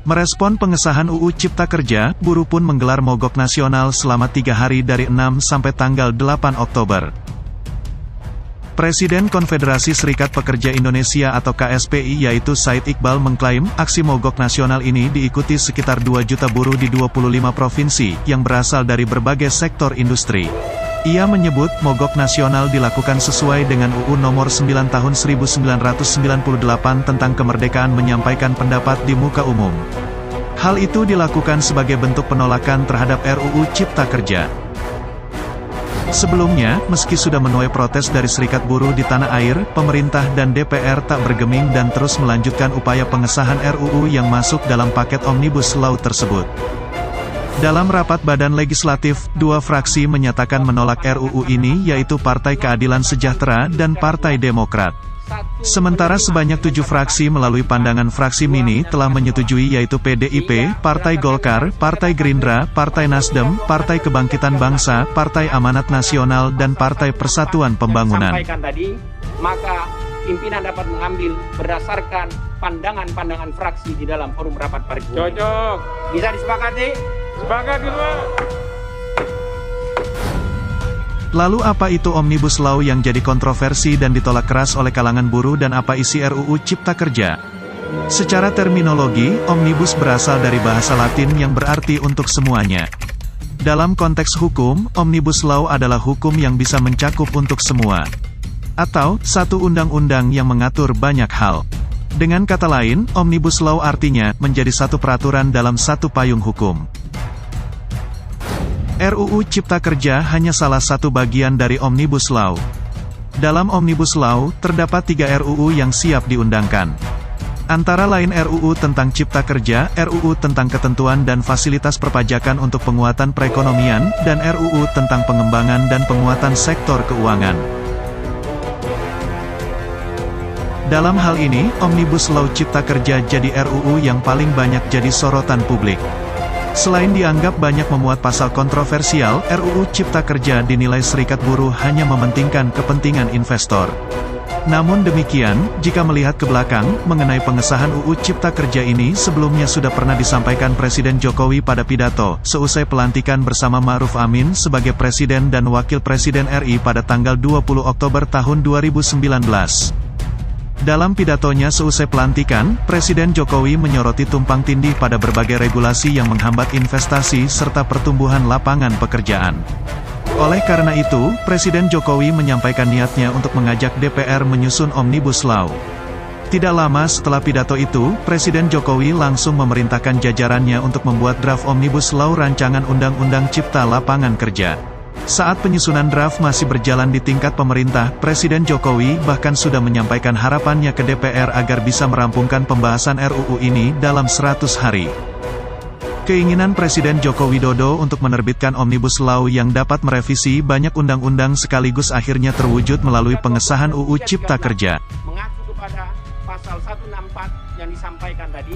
Merespon pengesahan UU Cipta Kerja, buruh pun menggelar mogok nasional selama 3 hari dari 6 sampai tanggal 8 Oktober. Presiden Konfederasi Serikat Pekerja Indonesia atau KSPI yaitu Said Iqbal mengklaim, aksi mogok nasional ini diikuti sekitar 2 juta buruh di 25 provinsi, yang berasal dari berbagai sektor industri. Ia menyebut, mogok nasional dilakukan sesuai dengan UU Nomor 9 Tahun 1998 tentang kemerdekaan menyampaikan pendapat di muka umum. Hal itu dilakukan sebagai bentuk penolakan terhadap RUU Cipta Kerja. Sebelumnya, meski sudah menuai protes dari serikat buruh di tanah air, pemerintah dan DPR tak bergeming dan terus melanjutkan upaya pengesahan RUU yang masuk dalam paket Omnibus Law tersebut. Dalam rapat Badan Legislatif, 2 fraksi menyatakan menolak RUU ini yaitu Partai Keadilan Sejahtera dan Partai Demokrat. Sementara sebanyak 7 fraksi melalui pandangan fraksi mini telah menyetujui yaitu PDIP, Partai Golkar, Partai Gerindra, Partai Nasdem, Partai Kebangkitan Bangsa, Partai Amanat Nasional dan Partai Persatuan Pembangunan. Sampaikan tadi, maka pimpinan dapat mengambil berdasarkan pandangan-pandangan fraksi di dalam forum rapat paripurna. Cocok. Bisa disepakati? Sepakat dulu. Lalu apa itu Omnibus Law yang jadi kontroversi dan ditolak keras oleh kalangan buruh dan apa isi RUU Cipta Kerja? Secara terminologi, Omnibus berasal dari bahasa Latin yang berarti untuk semuanya. Dalam konteks hukum, Omnibus Law adalah hukum yang bisa mencakup untuk semua. Atau, satu undang-undang yang mengatur banyak hal. Dengan kata lain, Omnibus Law artinya, menjadi satu peraturan dalam satu payung hukum. RUU Cipta Kerja hanya salah satu bagian dari Omnibus Law. Dalam Omnibus Law, terdapat 3 RUU yang siap diundangkan. Antara lain RUU tentang Cipta Kerja, RUU tentang ketentuan dan fasilitas perpajakan untuk penguatan perekonomian, dan RUU tentang pengembangan dan penguatan sektor keuangan. Dalam hal ini, Omnibus Law Cipta Kerja jadi RUU yang paling banyak jadi sorotan publik. Selain dianggap banyak memuat pasal kontroversial, RUU Cipta Kerja dinilai serikat buruh hanya mementingkan kepentingan investor. Namun demikian, jika melihat ke belakang, mengenai pengesahan UU Cipta Kerja ini sebelumnya sudah pernah disampaikan Presiden Jokowi pada pidato, seusai pelantikan bersama Ma'ruf Amin sebagai Presiden dan Wakil Presiden RI pada tanggal 20 Oktober tahun 2019. Dalam pidatonya seusai pelantikan, Presiden Jokowi menyoroti tumpang tindih pada berbagai regulasi yang menghambat investasi serta pertumbuhan lapangan pekerjaan. Oleh karena itu, Presiden Jokowi menyampaikan niatnya untuk mengajak DPR menyusun Omnibus Law. Tidak lama setelah pidato itu, Presiden Jokowi langsung memerintahkan jajarannya untuk membuat draft Omnibus Law rancangan Undang-Undang Cipta Lapangan Kerja. Saat penyusunan draft masih berjalan di tingkat pemerintah, Presiden Jokowi bahkan sudah menyampaikan harapannya ke DPR agar bisa merampungkan pembahasan RUU ini dalam 100 hari. Keinginan Presiden Joko Widodo untuk menerbitkan Omnibus Law yang dapat merevisi banyak undang-undang sekaligus akhirnya terwujud melalui pengesahan UU Cipta Kerja. Mengacu kepada pasal 164 yang disampaikan tadi.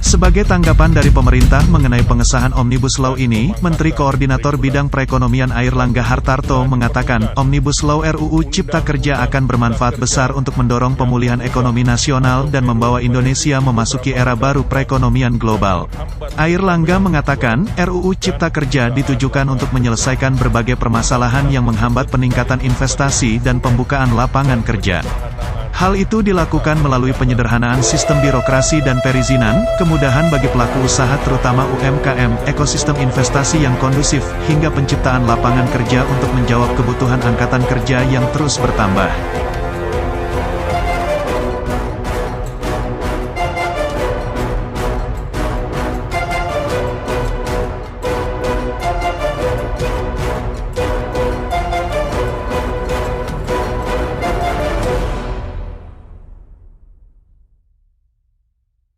Sebagai tanggapan dari pemerintah mengenai pengesahan Omnibus Law ini, Menteri Koordinator Bidang Perekonomian Airlangga Hartarto mengatakan, Omnibus Law RUU Cipta Kerja akan bermanfaat besar untuk mendorong pemulihan ekonomi nasional dan membawa Indonesia memasuki era baru perekonomian global. Airlangga mengatakan, RUU Cipta Kerja ditujukan untuk menyelesaikan berbagai permasalahan yang menghambat peningkatan investasi dan pembukaan lapangan kerja. Hal itu dilakukan melalui penyederhanaan sistem birokrasi dan perizinan, kemudahan bagi pelaku usaha terutama UMKM, ekosistem investasi yang kondusif, hingga penciptaan lapangan kerja untuk menjawab kebutuhan angkatan kerja yang terus bertambah.